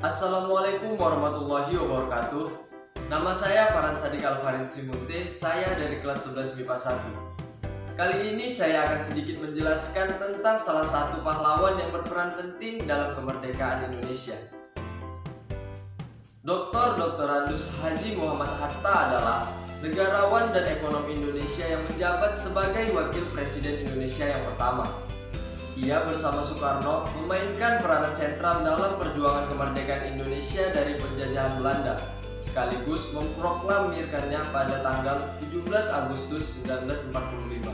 Assalamualaikum warahmatullahi wabarakatuh. Nama saya Farhan Sadik Alfarin Simunte, saya dari kelas 11 MIPA 1. Kali ini saya akan sedikit menjelaskan tentang salah satu pahlawan yang berperan penting dalam kemerdekaan Indonesia. Dr. Andus Haji Muhammad Hatta adalah negarawan dan ekonom Indonesia yang menjabat sebagai Wakil Presiden Indonesia yang pertama. Ia bersama Soekarno memainkan peranan sentral dalam perjuangan kemerdekaan Indonesia dari penjajahan Belanda, sekaligus memproklamirkannya pada tanggal 17 Agustus 1945.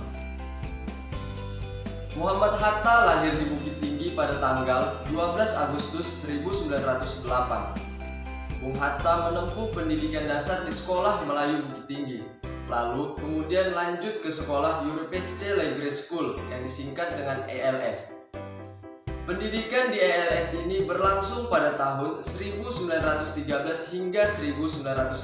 Muhammad Hatta lahir di Bukit Tinggi pada tanggal 12 Agustus 1908. Bung Hatta menempuh pendidikan dasar di Sekolah Melayu Bukit Tinggi, lalu kemudian lanjut ke sekolah Europese Legre School yang disingkat dengan ELS. Pendidikan di ELS ini berlangsung pada tahun 1913 hingga 1916.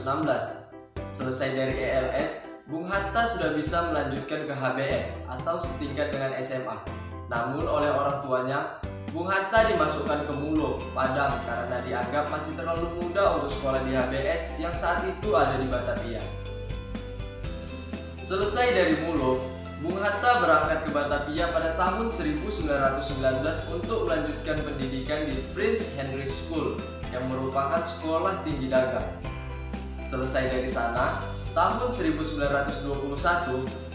Selesai dari ELS, Bung Hatta sudah bisa melanjutkan ke HBS atau setingkat dengan SMA. Namun oleh orang tuanya, Bung Hatta dimasukkan ke Mulo, Padang karena dianggap masih terlalu muda untuk sekolah di HBS yang saat itu ada di Batavia. Selesai dari Mulo, Bung Hatta berangkat ke Batavia pada tahun 1919 untuk melanjutkan pendidikan di Prince Hendrik School yang merupakan sekolah tinggi dagang. Selesai dari sana, tahun 1921,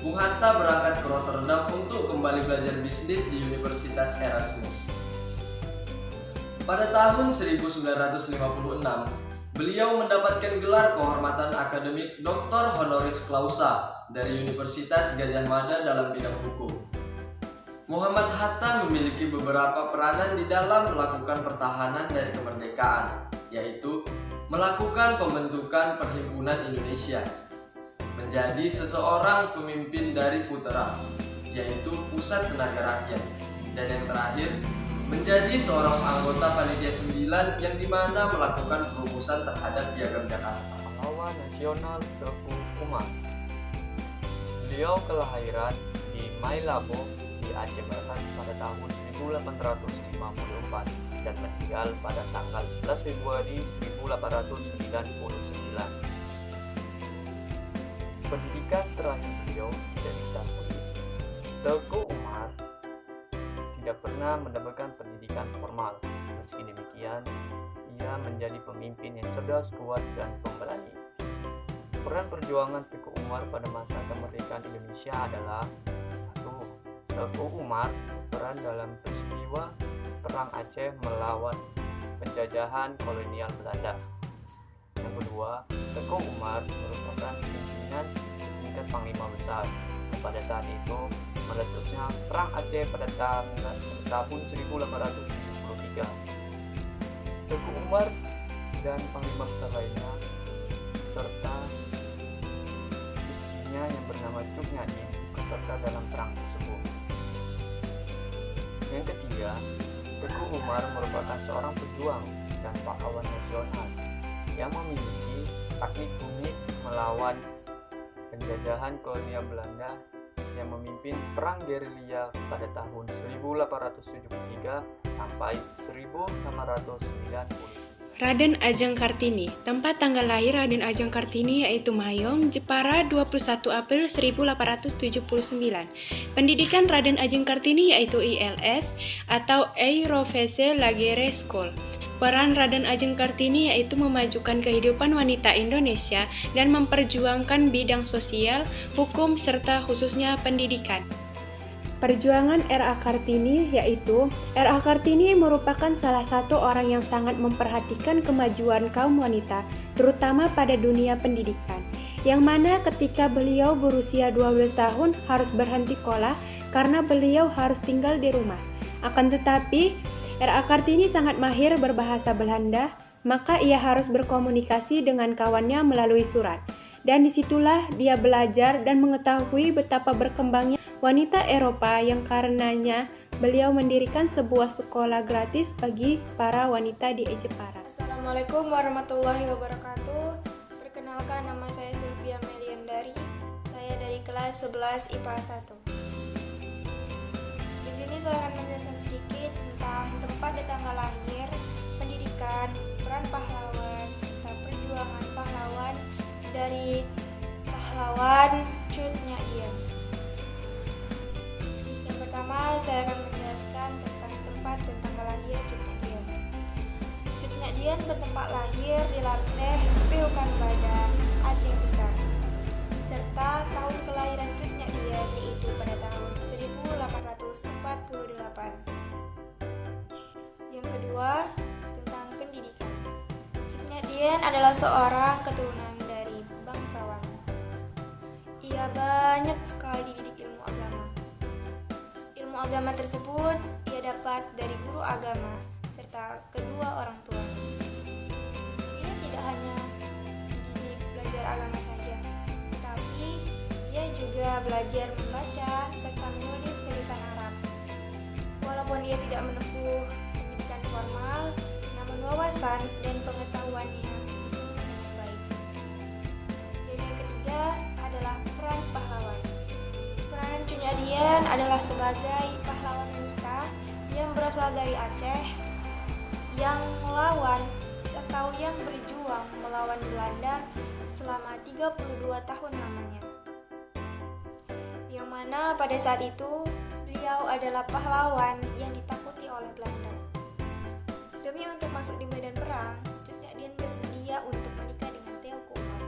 Bung Hatta berangkat ke Rotterdam untuk kembali belajar bisnis di Universitas Erasmus. Pada tahun 1956, beliau mendapatkan gelar kehormatan akademik Dr. Honoris Clausa dari Universitas Gadjah Mada dalam bidang hukum. Muhammad Hatta memiliki beberapa peranan di dalam melakukan pertahanan dari kemerdekaan, yaitu melakukan pembentukan Perhimpunan Indonesia, menjadi seseorang pemimpin dari Putera, yaitu Pusat Tenaga Rakyat, dan yang terakhir, menjadi seorang anggota Panitia 9 yang dimana melakukan perumusan terhadap Piagam Jakarta. Pahlawan Nasional Teguh Umar. Beliau kelahiran di Mailabo di Aceh Barat pada tahun 1854 dan meninggal pada tanggal 11 Februari 1899. Pendidikan terakhir beliau dari tahun Teguh Umar tidak pernah mendapatkan pendidikan formal. Meski demikian, ia menjadi pemimpin yang cerdas, kuat, dan pemberani. Peran perjuangan Teguh Umar pada masa kemerdekaan Indonesia adalah 1. Teguh Umar berperan dalam peristiwa Perang Aceh melawan penjajahan kolonial Belanda. Yang kedua, Teguh Umar merupakan pimpinan setingkat Panglima Besar. Pada saat itu, meletusnya Perang Aceh pada tahun 1873. Teguh Umar dan Panglima Besar lainnya serta istrinya yang bernama Cuk Nyadin ikut serta dalam perang tersebut. Yang ketiga, Teguh Umar merupakan seorang pejuang dan pahlawan nasional yang memiliki taktik unik melawan penjajahan kolonial Belanda yang memimpin perang gerilya pada tahun 1873 sampai 1890. Raden Ajeng Kartini. Tempat tanggal lahir Raden Ajeng Kartini yaitu Mayong, Jepara 21 April 1879. Pendidikan Raden Ajeng Kartini yaitu ILS atau Europese Legre School. Peran Raden Ajeng Kartini yaitu memajukan kehidupan wanita Indonesia dan memperjuangkan bidang sosial, hukum, serta khususnya pendidikan. Perjuangan R.A. Kartini yaitu R.A. Kartini merupakan salah satu orang yang sangat memperhatikan kemajuan kaum wanita, terutama pada dunia pendidikan, yang mana ketika beliau berusia 12 tahun harus berhenti sekolah karena beliau harus tinggal di rumah. Akan tetapi, R.A. Kartini sangat mahir berbahasa Belanda, maka ia harus berkomunikasi dengan kawannya melalui surat. Dan disitulah dia belajar dan mengetahui betapa berkembangnya wanita Eropa yang karenanya beliau mendirikan sebuah sekolah gratis bagi para wanita di Jepara. Assalamualaikum warahmatullahi wabarakatuh. Perkenalkan, nama saya Sylvia Meliandari. Saya dari kelas 11 IPA 1. Di sini saya akan menjelaskan sedikit tentang tempat dan tanggal lahir, pendidikan, dari pahlawan Cut Nyak Dien. Yang pertama, saya akan menjelaskan tentang tempat dan tanggal lahir Cut Nyak Dien. Cut Nyak Dien bertempat lahir di Lamteh, Pehukan Badan, Aceh Besar. Serta tahun kelahiran Cut Nyak Dien yaitu pada tahun 1848. Yang kedua, tentang pendidikan. Cut Nyak Dien adalah seorang keturunan dari bangsawan. Ia banyak sekali dididik ilmu agama. Ilmu agama tersebut ia dapat dari guru agama serta kedua orang tua. Ia tidak hanya dididik belajar agama saja, tetapi ia juga belajar membaca serta menulis tulisan Arab. Walaupun ia tidak menempuh pendidikan formal, namun wawasan dan pengetahuannya bertumbuh dengan baik. Dan yang ketiga adalah peran pahlawan. Peranan Cut Nyak Dien adalah sebagai pahlawan wanita yang berasal dari Aceh yang melawan atau yang berjuang melawan Belanda selama 32 tahun lamanya. Yang mana pada saat itu beliau adalah pahlawan yang ditakuti oleh Belanda. Demi untuk masuk di medan perang, Cut Nyak Dien bersedia untuk menikah dengan Teuku Umar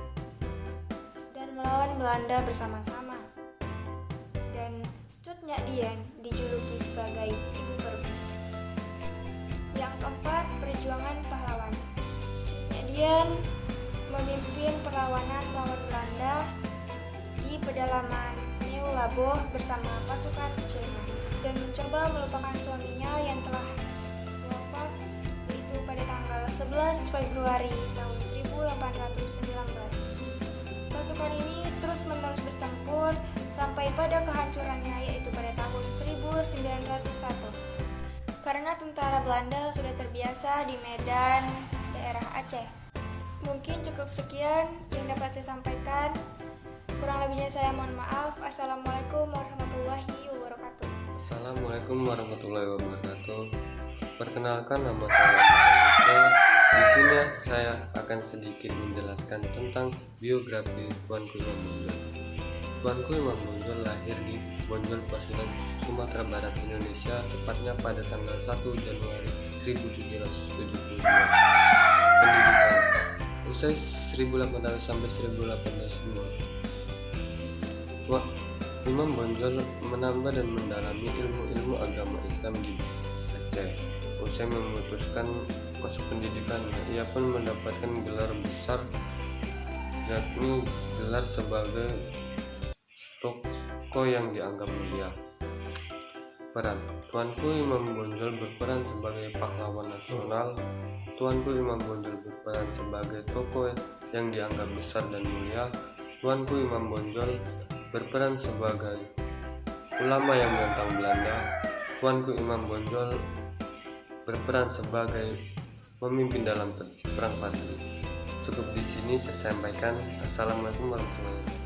dan melawan Belanda bersama-sama. Dan Cut Nyak Dien dijuluki sebagai Ibu Perbu. Yang keempat, perjuangan pahlawan. Cut Nyak Dien memimpin perlawanan melawan Belanda di pedalaman New Laboh bersama pasukan Jerman dan mencoba melupakan suaminya yang telah wafat yaitu pada tanggal 11 Februari tahun 1819. Pasukan ini terus-menerus bertempur sampai pada kehancurannya yaitu pada tahun 1901. Karena tentara Belanda sudah terbiasa di medan daerah Aceh. Mungkin cukup sekian yang dapat saya sampaikan. Kurang lebihnya saya mohon maaf. Assalamualaikum warahmatullahi wabarakatuh. Assalamualaikum warahmatullahi wabarakatuh. Perkenalkan, nama saya. Di sini saya akan sedikit menjelaskan tentang biografi Tuanku Imam Bonjol. Tuanku Imam Bonjol lahir di Bonjol, Pasundan, Sumatera Barat, Indonesia, tepatnya pada tanggal 1 Januari 1772. Pendidikan usai 1800 sampai 1802. Imam Bonjol menambah dan mendalami ilmu-ilmu agama Islam di Aceh. Usai memutuskan masuk pendidikannya, ia pun mendapatkan gelar besar, yakni gelar sebagai tokoh yang dianggap mulia. Peran Tuanku Imam Bonjol berperan sebagai pahlawan nasional. Tuanku Imam Bonjol berperan sebagai tokoh yang dianggap besar dan mulia. Tuanku Imam Bonjol berperan sebagai ulama yang menentang Belanda. Tuanku Imam Bonjol berperan sebagai pemimpin dalam perang Patri. Cukup di sini saya sampaikan. Assalamualaikum warahmatullahi wabarakatuh.